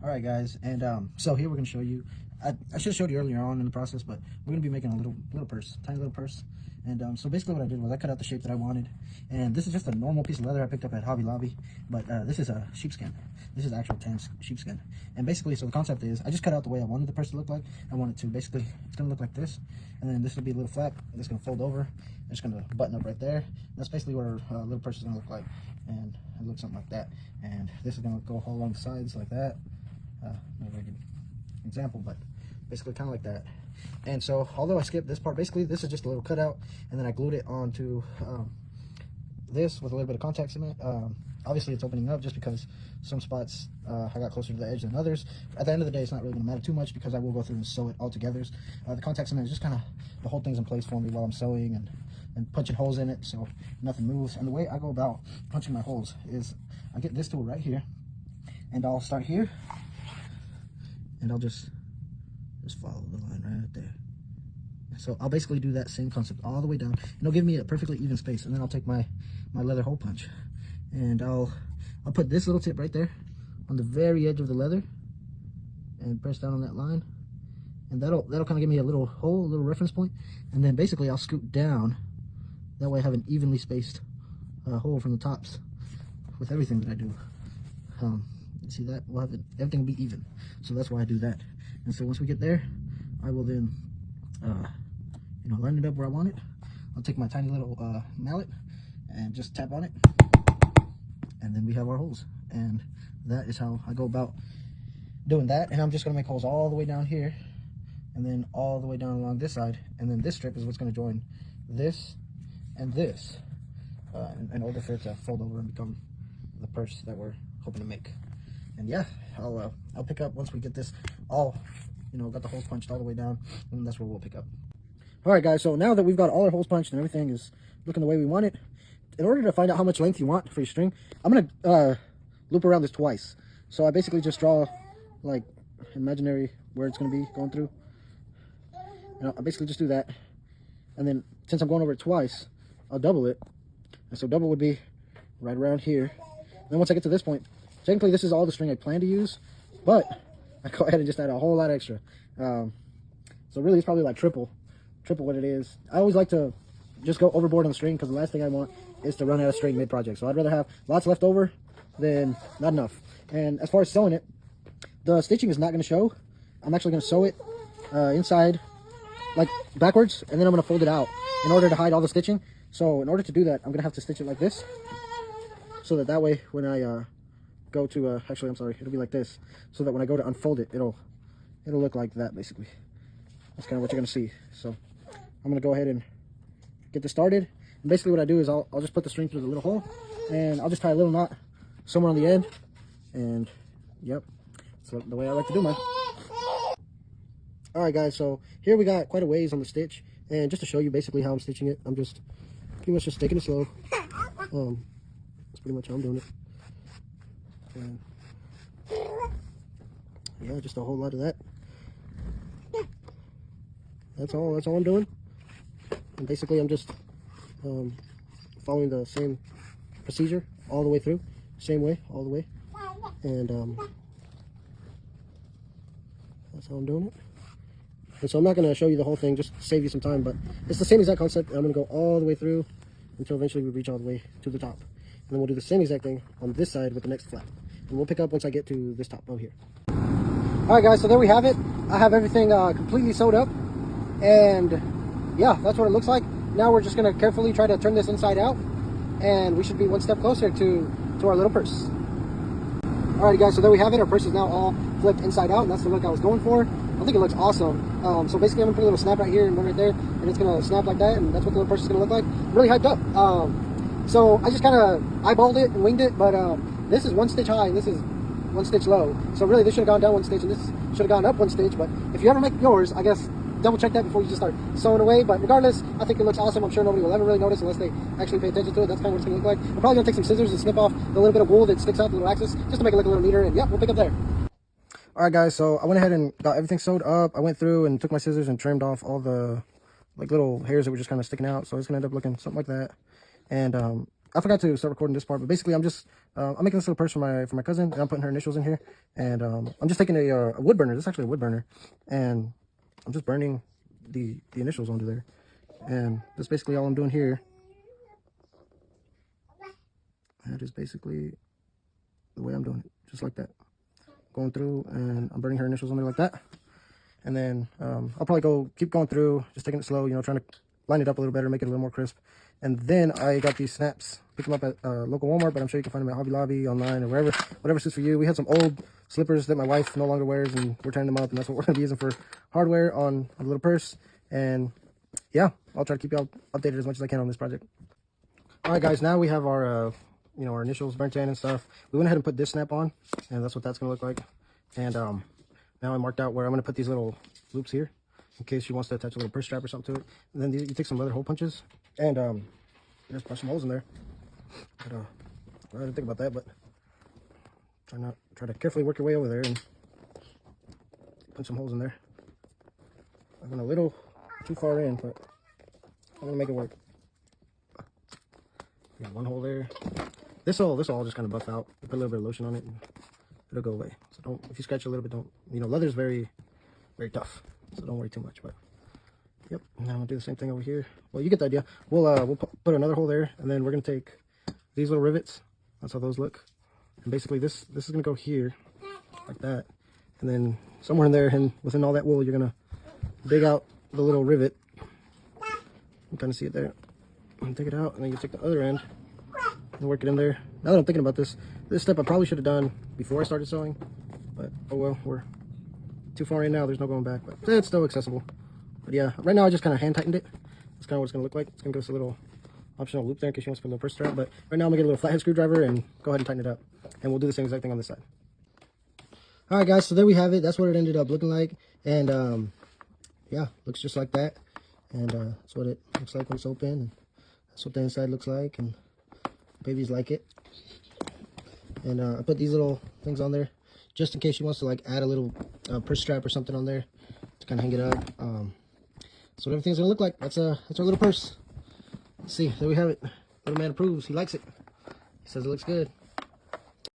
All right, guys, and so here we're gonna show you. I should have showed you earlier on in the process, but we're gonna be making a little purse, tiny little purse. And so basically, what I did was I cut out the shape that I wanted, and this is just a normal piece of leather I picked up at Hobby Lobby, but this is a sheepskin. This is actual tan sheepskin. And basically, so the concept is I just cut out the way I wanted the purse to look like. I want it to basically, it's gonna look like this, and then this will be a little flap. It's gonna fold over. It's gonna button up right there. That's basically what our little purse is gonna look like, and it looks something like that. And this is gonna go all along the sides like that. Not a very good example, but basically kind of like that. And so although I skipped this part, basically this is just a little cutout, and then I glued it onto this with a little bit of contact cement. Obviously it's opening up just because some spots I got closer to the edge than others. At the end of the day, it's not really going to matter too much because I will go through and sew it all together. The contact cement is just kind of the whole thing's in place for me while I'm sewing and punching holes in it so nothing moves. And the way I go about punching my holes is I get this tool right here, and I'll start here, and I'll just follow the line right there. So I'll basically do that same concept all the way down, and it'll give me a perfectly even space. And then I'll take my leather hole punch, and I'll put this little tip right there on the very edge of the leather, and press down on that line, and that'll kind of give me a little hole, a little reference point. And then basically I'll scoop down. That way I have an evenly spaced hole from the tops with everything that I do. See that? We'll have everything will be even. So that's why I do that. And so once we get there, I will then, line it up where I want it. I'll take my tiny little mallet and just tap on it, and then we have our holes. And that is how I go about doing that. And I'm just gonna make holes all the way down here, and then all the way down along this side. And then this strip is what's gonna join this and this, in order for it to fold over and become the purse that we're hoping to make. And yeah, I'll pick up once we get this all, got the holes punched all the way down, and that's where we'll pick up. All right, guys, so now that we've got all our holes punched and everything is looking the way we want it, in order to find out how much length you want for your string, I'm gonna loop around this twice. So I basically just draw like imaginary where it's gonna be going through. I basically just do that, and then since I'm going over it twice, I'll double it. And so double would be right around here. And then once I get to this point, technically this is all the string I plan to use, but I go ahead and just add a whole lot extra. So really it's probably like triple what it is. I always like to just go overboard on the string because the last thing I want is to run out of string mid-project. So I'd rather have lots left over than not enough. And as far as sewing it, the stitching is not going to show. I'm actually going to sew it inside, like backwards, and then I'm going to fold it out in order to hide all the stitching. So in order to do that, I'm going to have to stitch it like this, so that way when I go to actually, I'm sorry, it'll be like this, so that when I go to unfold it, it'll look like that. Basically that's kind of what you're gonna see. So I'm gonna go ahead and get this started, and basically what I do is I'll just put the string through the little hole, and I'll just tie a little knot somewhere on the end, and yep, so the way I like to do mine. All right, guys, so here we got quite a ways on the stitch, and just to show you basically how I'm stitching it, I'm just pretty much just taking it slow. That's pretty much how I'm doing it. And yeah, just a whole lot of that. That's all I'm doing. And basically I'm just following the same procedure all the way through, same way all the way. And that's how I'm doing it. And so I'm not going to show you the whole thing just to save you some time, but it's the same exact concept. I'm going to go all the way through until eventually we reach all the way to the top. And then we'll do the same exact thing on this side with the next flap. And we'll pick up once I get to this top over here. All right, guys, so there we have it. I have everything completely sewed up, and yeah, that's what it looks like. Now we're just going to carefully try to turn this inside out, and we should be one step closer to our little purse. All right, guys, so there we have it. Our purse is now all flipped inside out, and that's the look I was going for. I think it looks awesome. So basically I'm gonna put a little snap right here and one right there, and it's gonna snap like that, and that's what the little purse is gonna look like. I'm really hyped up. So I just kind of eyeballed it and winged it, but this is one stitch high and this is one stitch low. So really this should have gone down one stitch and this should have gone up one stitch. But if you ever make yours, I guess double check that before you just start sewing away. But regardless, I think it looks awesome. I'm sure nobody will ever really notice unless they actually pay attention to it. That's kind of what it's gonna look like. I'm probably gonna take some scissors and snip off the little bit of wool that sticks out the little axis just to make it look a little neater, and yeah, we'll pick up there. All right, guys, so I went ahead and got everything sewed up. I went through and took my scissors and trimmed off all the like little hairs that were just kind of sticking out. So it's gonna end up looking something like that. And I forgot to start recording this part, but basically I'm just I'm making this little purse for my cousin, and I'm putting her initials in here, and I'm just taking a wood burner. This is actually a wood burner, and I'm just burning the initials onto there, and that's basically all I'm doing here. That is basically the way I'm doing it, just like that. Going through, and I'm burning her initials on there like that. And then I'll probably keep going through, just taking it slow, you know, trying to line it up a little better, make it a little more crisp. And then I got these snaps, picked them up at local Walmart, but I'm sure you can find them at Hobby Lobby, online, or wherever, whatever suits for you. We had some old slippers that my wife no longer wears, and we're turning them up, and that's what we're going to be using for hardware on a little purse. And yeah, I'll try to keep y'all updated as much as I can on this project. All right, guys, now we have our, you know, our initials burnt in and stuff. We went ahead and put this snap on, and that's what that's going to look like. And now I marked out where I'm going to put these little loops here in case she wants to attach a little purse strap or something to it. And then you take some leather hole punches and just punch some holes in there. But, I didn't think about that, but try to carefully work your way over there and punch some holes in there. I went a little too far in, but I'm going to make it work. Got one hole there. This all just kind of buff out. Put a little bit of lotion on it, and it'll go away. So if you scratch a little bit, you know, leather's very, very tough. So don't worry too much. But yep. Now I'm gonna do the same thing over here. Well, you get the idea. We'll put another hole there, and then we're gonna take these little rivets. That's how those look. And basically, this is gonna go here, like that. And then somewhere in there, and within all that wool, you're gonna dig out the little rivet. You can kind of see it there. And take it out, and then you take the other end and work it in there. Now that I'm thinking about this step I probably should have done before I started sewing, but oh well, we're too far in now. There's no going back, but it's still accessible. But yeah, right now I just kind of hand tightened it. That's kind of what it's gonna look like. It's gonna give us a little optional loop there in case you want to put a little purse strap. But right now I'm gonna get a little flathead screwdriver and go ahead and tighten it up, and we'll do the same exact thing on this side. All right, guys, so there we have it. That's what it ended up looking like, and yeah, looks just like that. And that's what it looks like when it's open. And that's what the inside looks like, and babies like it. And I put these little things on there just in case she wants to like add a little purse strap or something on there to kind of hang it up. So what everything's gonna look like. That's our little purse. Let's see, there we have it. Little man approves. He likes it. He says it looks good.